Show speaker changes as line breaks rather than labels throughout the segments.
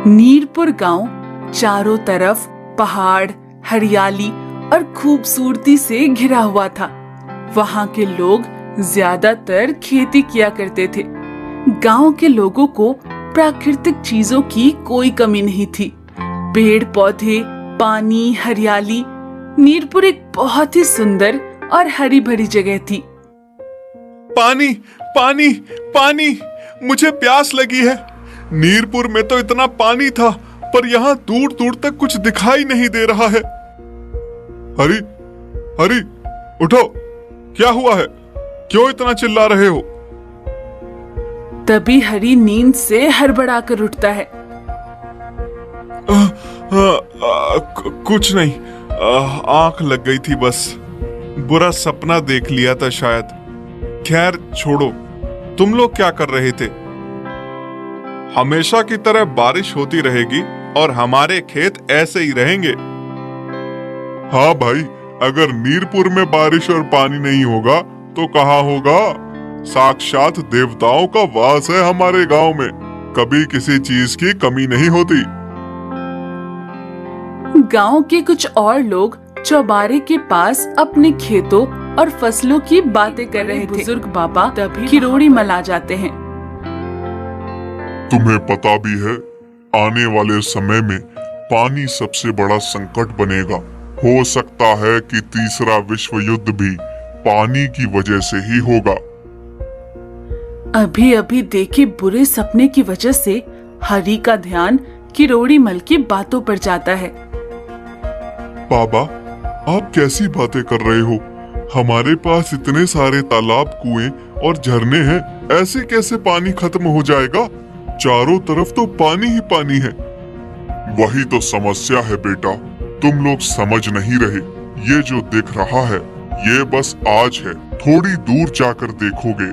नीरपुर गांव चारों तरफ पहाड़, हरियाली और खूबसूरती से घिरा हुआ था। वहां के लोग ज्यादातर खेती किया करते थे। गांव के लोगों को प्राकृतिक चीजों की कोई कमी नहीं थी। पेड़ पौधे, पानी, हरियाली। नीरपुर एक बहुत ही सुंदर और हरी भरी जगह थी।
पानी पानी पानी, मुझे प्यास लगी है। नीरपुर में तो इतना पानी था, पर यहाँ दूर दूर तक कुछ दिखाई नहीं दे रहा है। हरी हरी, उठो, क्या हुआ है? क्यों इतना चिल्ला रहे हो?
तभी हरी नींद से हड़बड़ाकर उठता है।
कुछ नहीं, आंख लग गई थी बस। बुरा सपना देख लिया था शायद। खैर छोड़ो, तुम लोग क्या कर रहे थे? हमेशा की तरह बारिश होती रहेगी और हमारे खेत ऐसे ही रहेंगे। हाँ भाई, अगर नीरपुर में बारिश और पानी नहीं होगा तो कहाँ होगा? साक्षात देवताओं का वास है हमारे गांव में। कभी किसी चीज की कमी नहीं होती।
गांव के कुछ और लोग चौबारे के पास अपने खेतों और फसलों की बातें कर रहे थे। बुजुर्ग बाबा तभी किरोड़ी मला जाते हैं।
तुम्हें पता भी है, आने वाले समय में पानी सबसे बड़ा संकट बनेगा। हो सकता है कि तीसरा विश्व युद्ध भी पानी की वजह से ही होगा।
अभी अभी देखे बुरे सपने की वजह से हरी का ध्यान किरोड़ी मल की बातों पर जाता है।
बाबा, आप कैसी बातें कर रहे हो? हमारे पास इतने सारे तालाब, कुएं और झरने हैं, ऐसे कैसे पानी खत्म हो जाएगा? चारों तरफ तो पानी ही पानी है। वही तो समस्या है बेटा, तुम लोग समझ नहीं रहे। ये जो दिख रहा है, ये बस आज है। थोड़ी दूर जाकर देखोगे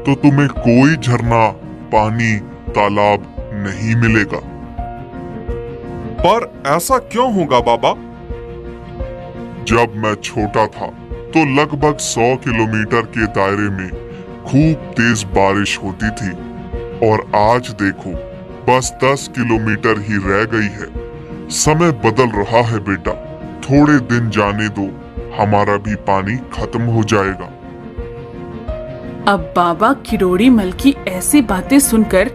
तो तुम्हें कोई झरना, पानी, तालाब नहीं मिलेगा।
पर ऐसा क्यों होगा बाबा?
जब मैं छोटा था तो लगभग 100 किलोमीटर के दायरे में खूब तेज बारिश होती थी, और आज देखो बस 10 किलोमीटर ही रह गई है। समय बदल रहा है बेटा, थोड़े दिन जाने दो, हमारा भी पानी खत्म हो जाएगा।
अब बाबा किरोड़ी मल की ऐसी बातें सुनकर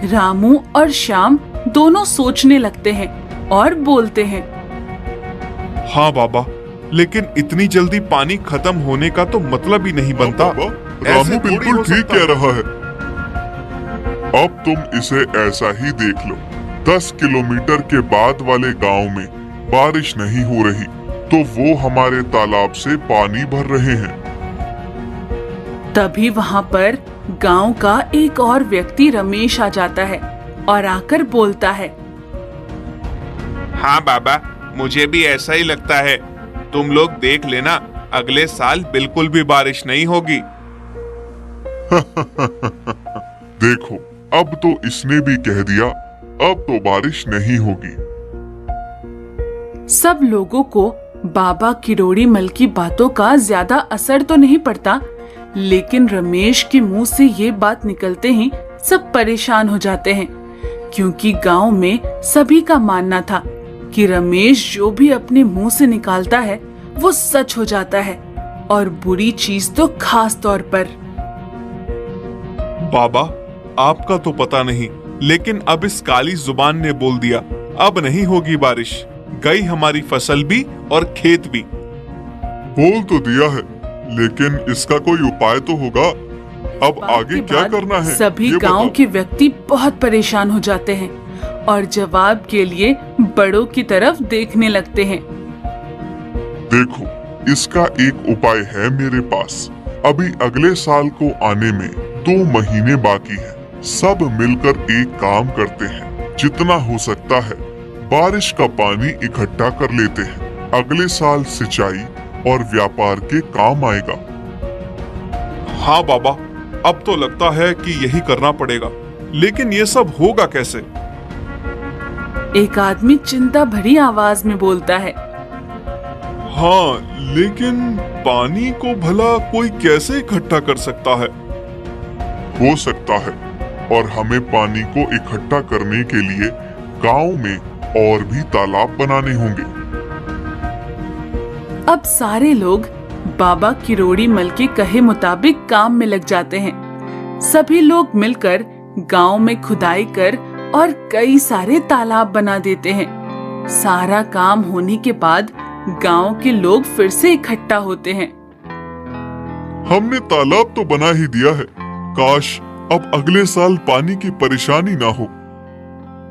रामू और श्याम दोनों सोचने लगते हैं और बोलते हैं।
हाँ बाबा, लेकिन इतनी जल्दी पानी खत्म होने का तो मतलब ही नहीं बनता।
रामू बिल्कुल ठीक कह रहा है। अब तुम इसे ऐसा ही देख लो, 10 किलोमीटर के बाद वाले गांव में बारिश नहीं हो रही तो वो हमारे तालाब से पानी भर रहे हैं।
तभी वहाँ पर गांव का एक और व्यक्ति रमेश आ जाता है और आकर बोलता है।
हाँ बाबा, मुझे भी ऐसा ही लगता है। तुम लोग देख लेना, अगले साल बिल्कुल भी बारिश नहीं होगी।
देखो, अब तो इसने भी कह दिया, अब तो बारिश नहीं होगी।
सब लोगों को बाबा किरोड़ी मल की बातों का ज्यादा असर तो नहीं पड़ता, लेकिन रमेश के मुंह से ये बात निकलते ही सब परेशान हो जाते हैं, क्योंकि गांव में सभी का मानना था कि रमेश जो भी अपने मुंह से निकालता है वो सच हो जाता है, और बुरी चीज तो खास तौर पर।
बाबा, आपका तो पता नहीं, लेकिन अब इस काली जुबान ने बोल दिया, अब नहीं होगी बारिश। गई हमारी फसल भी और खेत भी।
बोल तो दिया है, लेकिन इसका कोई उपाय तो होगा। अब आगे क्या करना है?
सभी गांव के व्यक्ति बहुत परेशान हो जाते हैं और जवाब के लिए बड़ों की तरफ देखने लगते हैं।
देखो, इसका एक उपाय है मेरे पास। अभी अगले साल को आने में 2 महीने बाकी है। सब मिलकर एक काम करते हैं, जितना हो सकता है बारिश का पानी इकट्ठा कर लेते हैं। अगले साल सिंचाई और व्यापार के काम आएगा।
हाँ बाबा, अब तो लगता है कि यही करना पड़ेगा, लेकिन ये सब होगा कैसे?
एक आदमी चिंता भरी आवाज में बोलता है।
हाँ, लेकिन पानी को भला कोई कैसे इकट्ठा कर सकता है?
हो सकता है, और हमें पानी को इकट्ठा करने के लिए गांव में और भी तालाब बनाने होंगे।
अब सारे लोग बाबा किरोड़ी मल के कहे मुताबिक काम में लग जाते हैं। सभी लोग मिलकर गांव में खुदाई कर और कई सारे तालाब बना देते हैं। सारा काम होने के बाद गांव के लोग फिर से इकट्ठा होते हैं।
हमने तालाब तो बना ही दिया है, काश अब अगले साल पानी की परेशानी ना हो।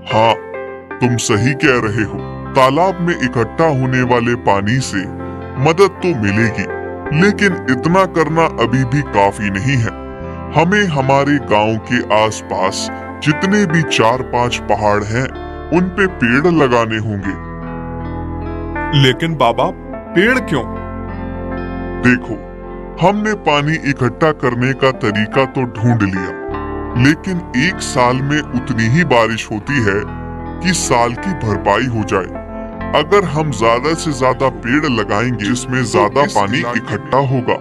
हाँ, तुम सही कह रहे हो। तालाब में इकट्ठा होने वाले पानी से मदद तो मिलेगी, लेकिन इतना करना अभी भी काफी नहीं है। हमें हमारे गांव के आसपास जितने भी 4-5 पहाड़ हैं, उन पे पेड़ लगाने होंगे।
लेकिन बाबा, पेड़ क्यों?
देखो, हमने पानी इकट्ठा करने का तरीका तो ढूंढ लिया, लेकिन एक साल में उतनी ही बारिश होती है कि साल की भरपाई हो जाए। अगर हम ज्यादा से ज्यादा पेड़ लगाएंगे जिसमें ज्यादा पानी इकट्ठा होगा।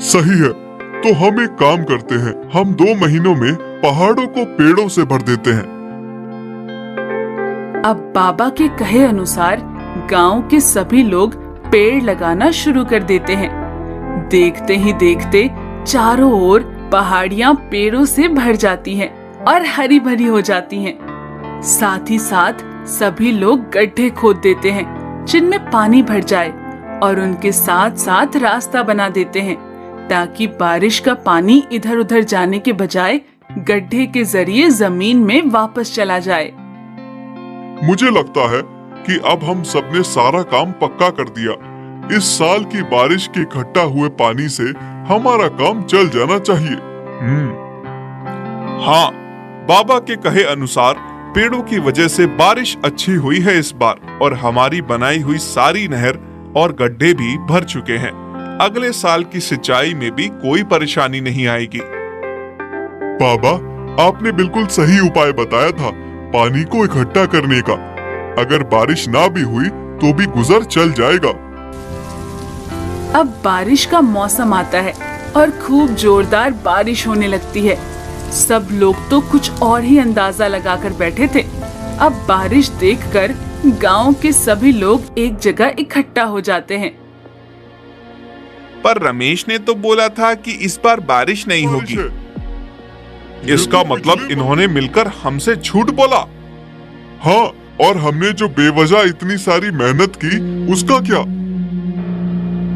सही है, तो हम एक काम करते हैं, हम 2 महीनों में पहाड़ों को पेड़ों से भर देते हैं।
अब बाबा के कहे अनुसार गांव के सभी लोग पेड़ लगाना शुरू कर देते हैं। देखते ही देखते चारों ओर पहाड़ियां पेड़ों से भर जाती हैं और हरी भरी हो जाती हैं। साथ ही साथ सभी लोग गड्ढे खोद देते हैं जिनमें पानी भर जाए और उनके साथ साथ रास्ता बना देते हैं ताकि बारिश का पानी इधर उधर जाने के बजाय गड्ढे के जरिए जमीन में वापस चला जाए।
मुझे लगता है कि अब हम सबने सारा काम पक्का कर दिया। इस साल की बारिश के इकट्ठा हुए पानी से हमारा काम चल जाना चाहिए।
हाँ, बाबा के कहे अनुसार पेड़ों की वजह से बारिश अच्छी हुई है इस बार, और हमारी बनाई हुई सारी नहर और गड्ढे भी भर चुके हैं। अगले साल की सिंचाई में भी कोई परेशानी नहीं आएगी।
बाबा, आपने बिल्कुल सही उपाय बताया था पानी को इकट्ठा करने का। अगर बारिश ना भी हुई तो भी गुजर चल जाएगा।
अब बारिश का मौसम आता है और खूब जोरदार बारिश होने लगती है। सब लोग तो कुछ और ही अंदाजा लगाकर बैठे थे। अब बारिश देखकर गांव के सभी लोग एक जगह इकट्ठा हो जाते हैं।
पर रमेश ने तो बोला था कि इस बार बारिश नहीं होगी।
इसका मतलब इन्होंने मिलकर हमसे झूठ बोला।
हाँ, और हमने जो बेवजह इतनी सारी मेहनत की उसका क्या?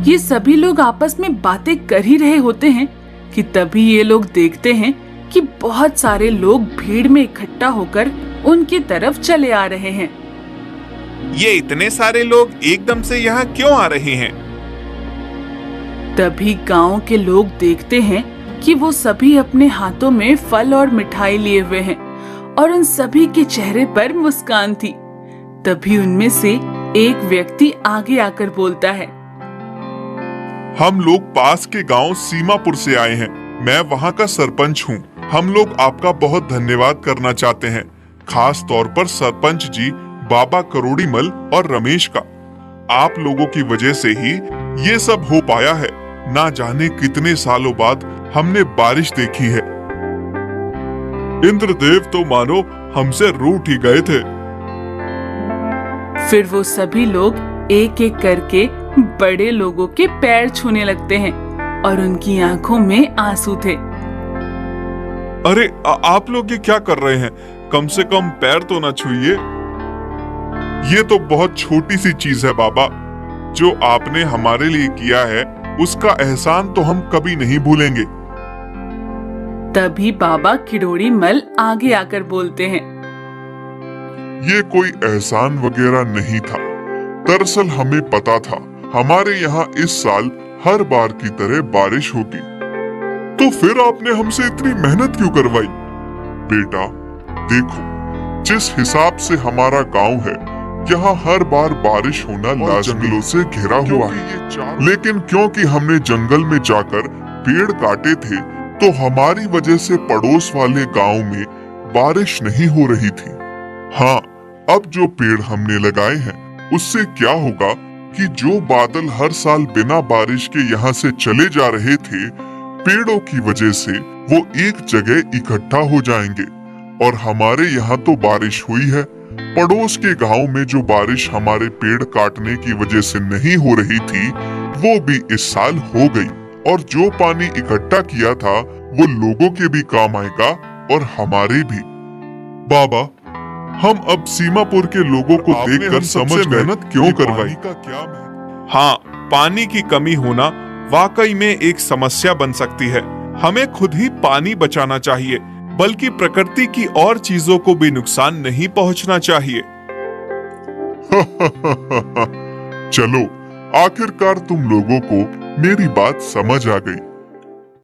ये सभी लोग आपस में बातें कर ही रहे होते हैं कि तभी ये लोग देखते हैं कि बहुत सारे लोग भीड़ में इकट्ठा होकर उनकी तरफ चले आ रहे हैं।
ये इतने सारे लोग एकदम से यहाँ क्यों आ रहे हैं?
तभी गांव के लोग देखते हैं कि वो सभी अपने हाथों में फल और मिठाई लिए हुए हैं और उन सभी के चेहरे पर मुस्कान थी। तभी उनमें से एक व्यक्ति आगे आकर बोलता है,
हम लोग पास के गांव सीमापुर से आए हैं। मैं वहां का सरपंच हूं। हम लोग आपका बहुत धन्यवाद करना चाहते हैं, खास तौर पर सरपंच जी, बाबा करोड़ीमल और रमेश का। आप लोगों की वजह से ही ये सब हो पाया है। ना जाने कितने सालों बाद हमने बारिश देखी है।
इंद्रदेव तो मानो हमसे रूठ ही गए थे।
फिर वो सभी लोग एक एक करके बड़े लोगों के पैर छूने लगते हैं और उनकी आंखों में आंसू थे।
अरे आप लोग ये क्या कर रहे हैं? कम से कम पैर तो ना छूइए। ये तो बहुत छोटी सी चीज है बाबा। जो आपने हमारे लिए किया है उसका एहसान तो हम कभी नहीं भूलेंगे।
तभी बाबा किरोड़ीमल आगे आकर बोलते हैं,
ये कोई एहसान वगैरह नहीं था। दरअसल हमें पता था हमारे यहाँ इस साल हर बार की तरह बारिश होगी। तो फिर आपने हमसे इतनी मेहनत क्यों करवाई? बेटा देखो, जिस हिसाब से हमारा गांव है, यहाँ हर बार बारिश होना जंगलों से घिरा हुआ है। लेकिन क्योंकि हमने जंगल में जाकर पेड़ काटे थे, तो हमारी वजह से पड़ोस वाले गांव में बारिश नहीं हो रही थी। हाँ, अब जो पेड़ हमने लगाए हैं उससे क्या होगा कि जो बादल हर साल बिना बारिश के यहाँ से चले जा रहे थे, पेड़ों की वजह से वो एक जगह इकट्ठा हो जाएंगे और हमारे यहाँ तो बारिश हुई है। पड़ोस के गांव में जो बारिश हमारे पेड़ काटने की वजह से नहीं हो रही थी, वो भी इस साल हो गई। और जो पानी इकट्ठा किया था वो लोगों के भी काम आएगा और हमारे भी। बाबा, हम अब सीमापुर के लोगों को देखकर समझ मेहनत क्यों करवाई का क्या।
हाँ, पानी की कमी होना वाकई में एक समस्या बन सकती है। हमें खुद ही पानी बचाना चाहिए, बल्कि प्रकृति की और चीजों को भी नुकसान नहीं पहुंचना चाहिए।
चलो, आखिरकार तुम लोगों को मेरी बात समझ आ गई।